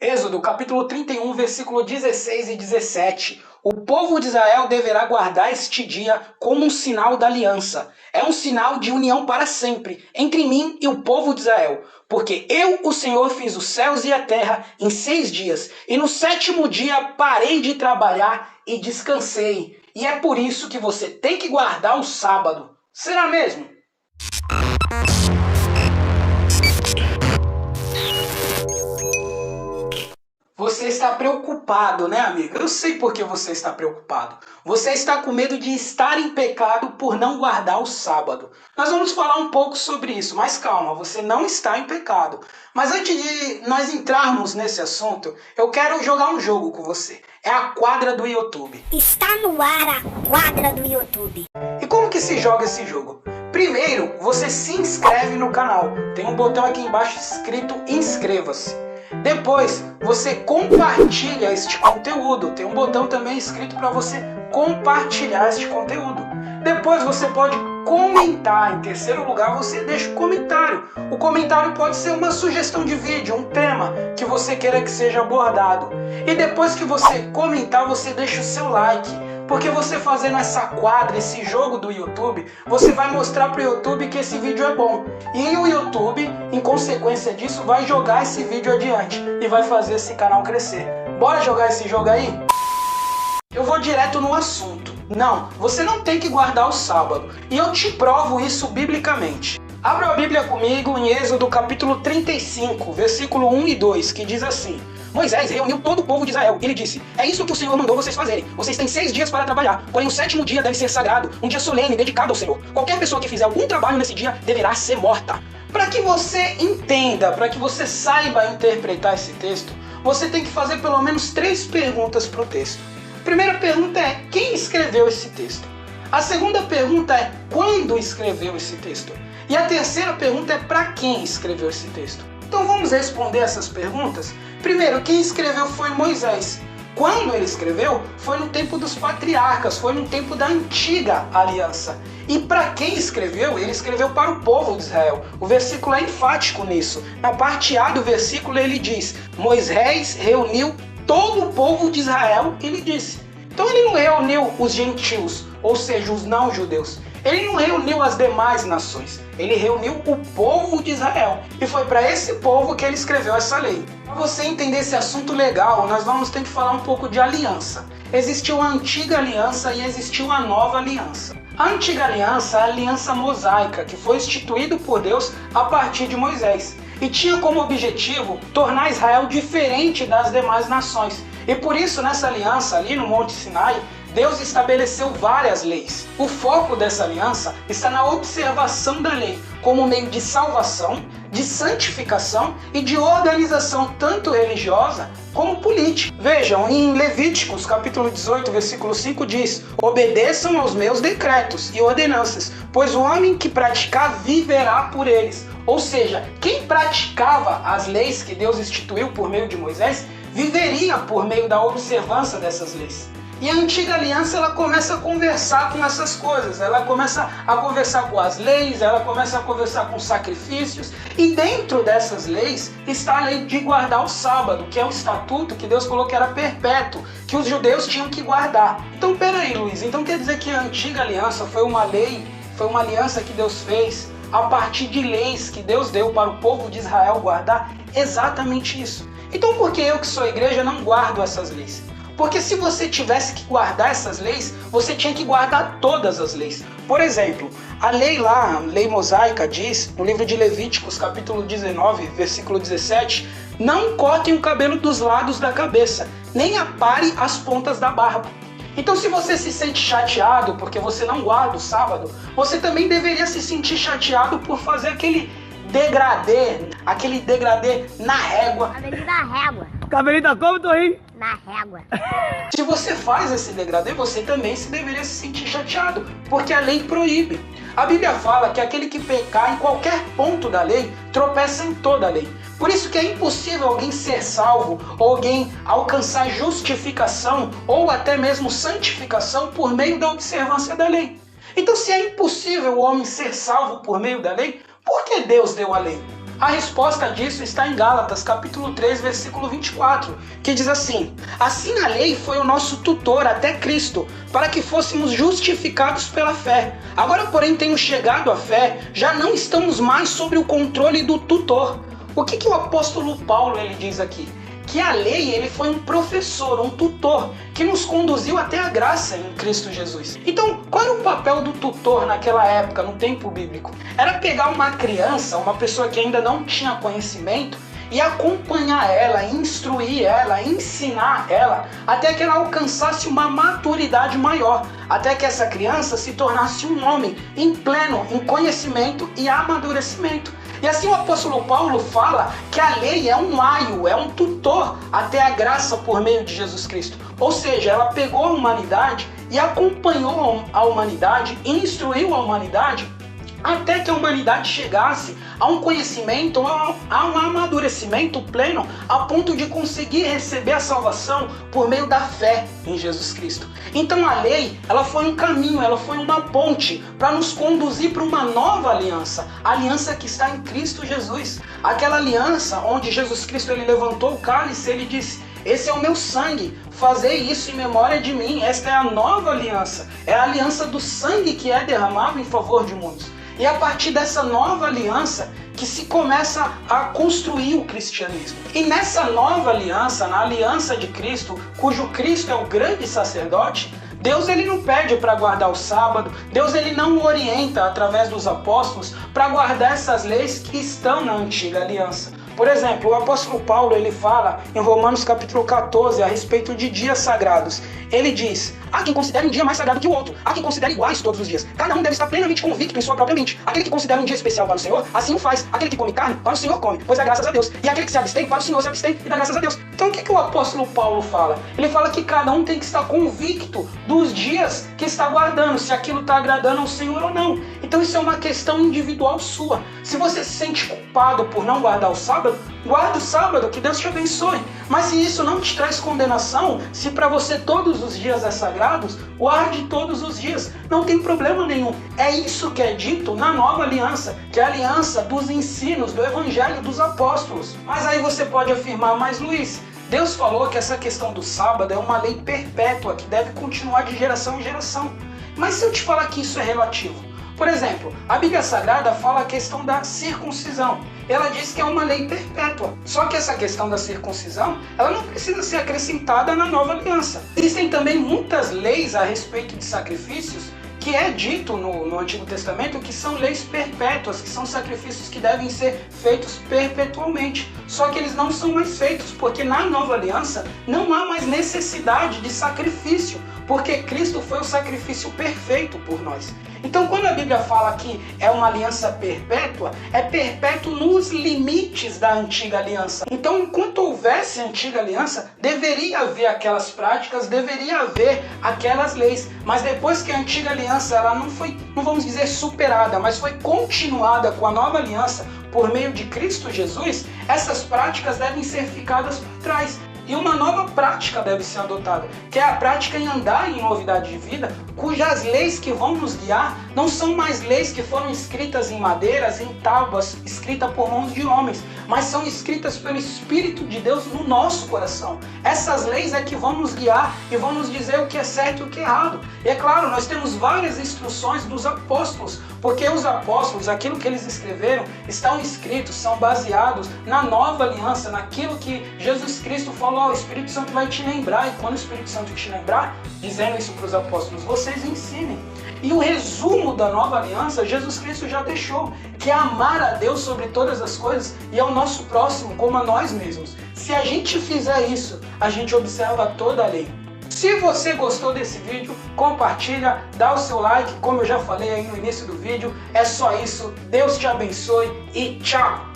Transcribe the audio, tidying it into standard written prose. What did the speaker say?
Êxodo, capítulo 31, versículo 16 e 17. O povo de Israel deverá guardar este dia como um sinal da aliança. É um sinal de união para sempre, entre mim e o povo de Israel. Porque eu, o Senhor, fiz os céus e a terra em 6 dias. E no 7º dia parei de trabalhar e descansei. E é por isso que você tem que guardar o sábado. Será mesmo? Você está preocupado, né, amiga? Eu sei por que você está preocupado. Você está com medo de estar em pecado por não guardar o sábado. Nós vamos falar um pouco sobre isso, mas calma, você não está em pecado. Mas antes de nós entrarmos nesse assunto, eu quero jogar um jogo com você. É a quadra do YouTube. Está no ar a quadra do YouTube. E como que se joga esse jogo? Primeiro, você se inscreve no canal. Tem um botão aqui embaixo escrito inscreva-se. Depois, você compartilha este conteúdo. Tem um botão também escrito para você compartilhar este conteúdo. Depois você pode comentar. Em terceiro lugar, você deixa o comentário. O comentário pode ser uma sugestão de vídeo, um tema que você queira que seja abordado. E depois que você comentar, você deixa o seu like. Porque você fazendo essa quadra, esse jogo do YouTube, você vai mostrar para o YouTube que esse vídeo é bom. E o YouTube, em consequência disso, vai jogar esse vídeo adiante e vai fazer esse canal crescer. Bora jogar esse jogo aí? Eu vou direto no assunto. Não, você não tem que guardar o sábado. E eu te provo isso biblicamente. Abra a Bíblia comigo em Êxodo capítulo 35, versículo 1 e 2, que diz assim: Moisés reuniu todo o povo de Israel e lhe disse: É isso que o Senhor mandou vocês fazerem. Vocês têm 6 dias para trabalhar, porém o 7º dia deve ser sagrado, um dia solene, dedicado ao Senhor. Qualquer pessoa que fizer algum trabalho nesse dia deverá ser morta. Para que você entenda, para que você saiba interpretar esse texto, você tem que fazer pelo menos 3 perguntas para o texto. A primeira pergunta é: quem escreveu esse texto? A segunda pergunta é: quando escreveu esse texto? E a terceira pergunta é: para quem escreveu esse texto? Então vamos responder essas perguntas? Primeiro, quem escreveu foi Moisés. Quando ele escreveu, foi no tempo dos patriarcas, foi no tempo da antiga aliança. E para quem escreveu, ele escreveu para o povo de Israel. O versículo é enfático nisso. Na parte A do versículo ele diz: Moisés reuniu todo o povo de Israel e lhe disse. Então ele não reuniu os gentios, ou seja, os não-judeus. Ele não reuniu as demais nações, ele reuniu o povo de Israel. E foi para esse povo que ele escreveu essa lei. Para você entender esse assunto legal, nós vamos ter que falar um pouco de aliança. Existiu a antiga aliança e existiu a nova aliança. A antiga aliança é a aliança mosaica, que foi instituída por Deus a partir de Moisés. E tinha como objetivo tornar Israel diferente das demais nações. E por isso, nessa aliança, ali no Monte Sinai, Deus estabeleceu várias leis. O foco dessa aliança está na observação da lei, como meio de salvação, de santificação e de organização tanto religiosa como política. Vejam, em Levíticos, capítulo 18, versículo 5 diz: Obedeçam aos meus decretos e ordenanças, pois o homem que praticar viverá por eles. Ou seja, quem praticava as leis que Deus instituiu por meio de Moisés, viveria por meio da observância dessas leis. E a antiga aliança, ela começa a conversar com essas coisas, ela começa a conversar com as leis, ela começa a conversar com sacrifícios, e dentro dessas leis está a lei de guardar o sábado, que é um estatuto que Deus falou que era perpétuo, que os judeus tinham que guardar. Então peraí, Luiz, então quer dizer que a antiga aliança foi uma lei, foi uma aliança que Deus fez a partir de leis que Deus deu para o povo de Israel guardar? Exatamente isso. Então por que eu que sou igreja não guardo essas leis? Porque se você tivesse que guardar essas leis, você tinha que guardar todas as leis. Por exemplo, a lei lá, a lei mosaica, diz, no livro de Levíticos, capítulo 19, versículo 17, não cortem o cabelo dos lados da cabeça, nem apare as pontas da barba. Então, se você se sente chateado porque você não guarda o sábado, você também deveria se sentir chateado por fazer aquele degradê na régua. Cabelinho na régua. Cabelinho tá como, Torinho? Na régua. Se você faz esse degradê, você também deveria se sentir chateado, porque a lei proíbe. A Bíblia fala que aquele que pecar em qualquer ponto da lei, tropeça em toda a lei. Por isso que é impossível alguém ser salvo, ou alguém alcançar justificação, ou até mesmo santificação por meio da observância da lei. Então, se é impossível o homem ser salvo por meio da lei, por que Deus deu a lei? A resposta disso está em Gálatas, capítulo 3, versículo 24, que diz assim: assim a lei foi o nosso tutor até Cristo, para que fôssemos justificados pela fé. Agora, porém, tendo chegado à fé, já não estamos mais sob o controle do tutor. O que o apóstolo Paulo ele diz aqui? Que a lei ele foi um professor, um tutor, que nos conduziu até a graça em Cristo Jesus. Então, qual era o papel do tutor naquela época, no tempo bíblico? Era pegar uma criança, uma pessoa que ainda não tinha conhecimento, e acompanhar ela, instruir ela, ensinar ela, até que ela alcançasse uma maturidade maior, até que essa criança se tornasse um homem em pleno, em conhecimento e amadurecimento. E assim o apóstolo Paulo fala que a lei é um aio, é um tutor até a graça por meio de Jesus Cristo. Ou seja, ela pegou a humanidade e acompanhou a humanidade, instruiu a humanidade, até que a humanidade chegasse a um conhecimento, a um amadurecimento pleno, a ponto de conseguir receber a salvação por meio da fé em Jesus Cristo. Então a lei, ela foi um caminho, ela foi uma ponte para nos conduzir para uma nova aliança, a aliança que está em Cristo Jesus. Aquela aliança onde Jesus Cristo ele levantou o cálice, ele disse: esse é o meu sangue, fazei isso em memória de mim. Esta é a nova aliança, é a aliança do sangue que é derramado em favor de muitos. E a partir dessa nova aliança que se começa a construir o cristianismo. E nessa nova aliança, na aliança de Cristo, cujo Cristo é o grande sacerdote, Deus ele não pede para guardar o sábado, Deus ele não orienta através dos apóstolos para guardar essas leis que estão na antiga aliança. Por exemplo, o apóstolo Paulo ele fala em Romanos capítulo 14 a respeito de dias sagrados. Ele diz: há quem considere um dia mais sagrado que o outro, há quem considere iguais todos os dias. Cada um deve estar plenamente convicto em sua própria mente. Aquele que considera um dia especial para o Senhor, assim o faz. Aquele que come carne, para o Senhor come, pois é graças a Deus. E aquele que se abstém, para o Senhor se abstém e dá graças a Deus. Então o que o apóstolo Paulo fala? Ele fala que cada um tem que estar convicto dos dias que está guardando, se aquilo está agradando ao Senhor ou não. Então isso é uma questão individual sua. Se você se sente culpado por não guardar o sábado, guarda o sábado, que Deus te abençoe. Mas se isso não te traz condenação, se para você todos os dias é sagrados, guarde todos os dias, não tem problema nenhum. É isso que é dito na nova aliança, que é a aliança dos ensinos, do evangelho dos apóstolos. Mas aí você pode afirmar: mas Luiz, Deus falou que essa questão do sábado é uma lei perpétua, que deve continuar de geração em geração. Mas se eu te falar que isso é relativo? Por exemplo, a Bíblia Sagrada fala a questão da circuncisão. Ela diz que é uma lei perpétua. Só que essa questão da circuncisão, ela não precisa ser acrescentada na nova aliança. Existem também muitas leis a respeito de sacrifícios que é dito no Antigo Testamento que são leis perpétuas, que são sacrifícios que devem ser feitos perpetualmente. Só que eles não são mais feitos, porque na nova aliança não há mais necessidade de sacrifício, porque Cristo foi o sacrifício perfeito por nós. Então quando a Bíblia fala que é uma aliança perpétua, é perpétuo nos limites da antiga aliança. Então enquanto houvesse antiga aliança, deveria haver aquelas práticas, deveria haver aquelas leis. Mas depois que a antiga aliança ela não foi, não vamos dizer superada, mas foi continuada com a nova aliança por meio de Cristo Jesus, essas práticas devem ser ficadas por trás. E uma nova prática deve ser adotada, que é a prática em andar em novidade de vida, cujas leis que vão nos guiar não são mais leis que foram escritas em madeiras, em tábuas, escritas por mãos de homens, mas são escritas pelo Espírito de Deus no nosso coração. Essas leis é que vão nos guiar e vão nos dizer o que é certo e o que é errado. E é claro, nós temos várias instruções dos apóstolos, porque os apóstolos, aquilo que eles escreveram, estão escritos, são baseados na nova aliança, naquilo que Jesus Cristo falou: o Espírito Santo vai te lembrar, e quando o Espírito Santo te lembrar, dizendo isso para os apóstolos, vocês ensinem. E o resumo da nova aliança, Jesus Cristo já deixou, que é amar a Deus sobre todas as coisas e ao nosso próximo como a nós mesmos. Se a gente fizer isso, a gente observa toda a lei. Se você gostou desse vídeo, compartilha, dá o seu like, como eu já falei aí no início do vídeo. É só isso, Deus te abençoe e tchau!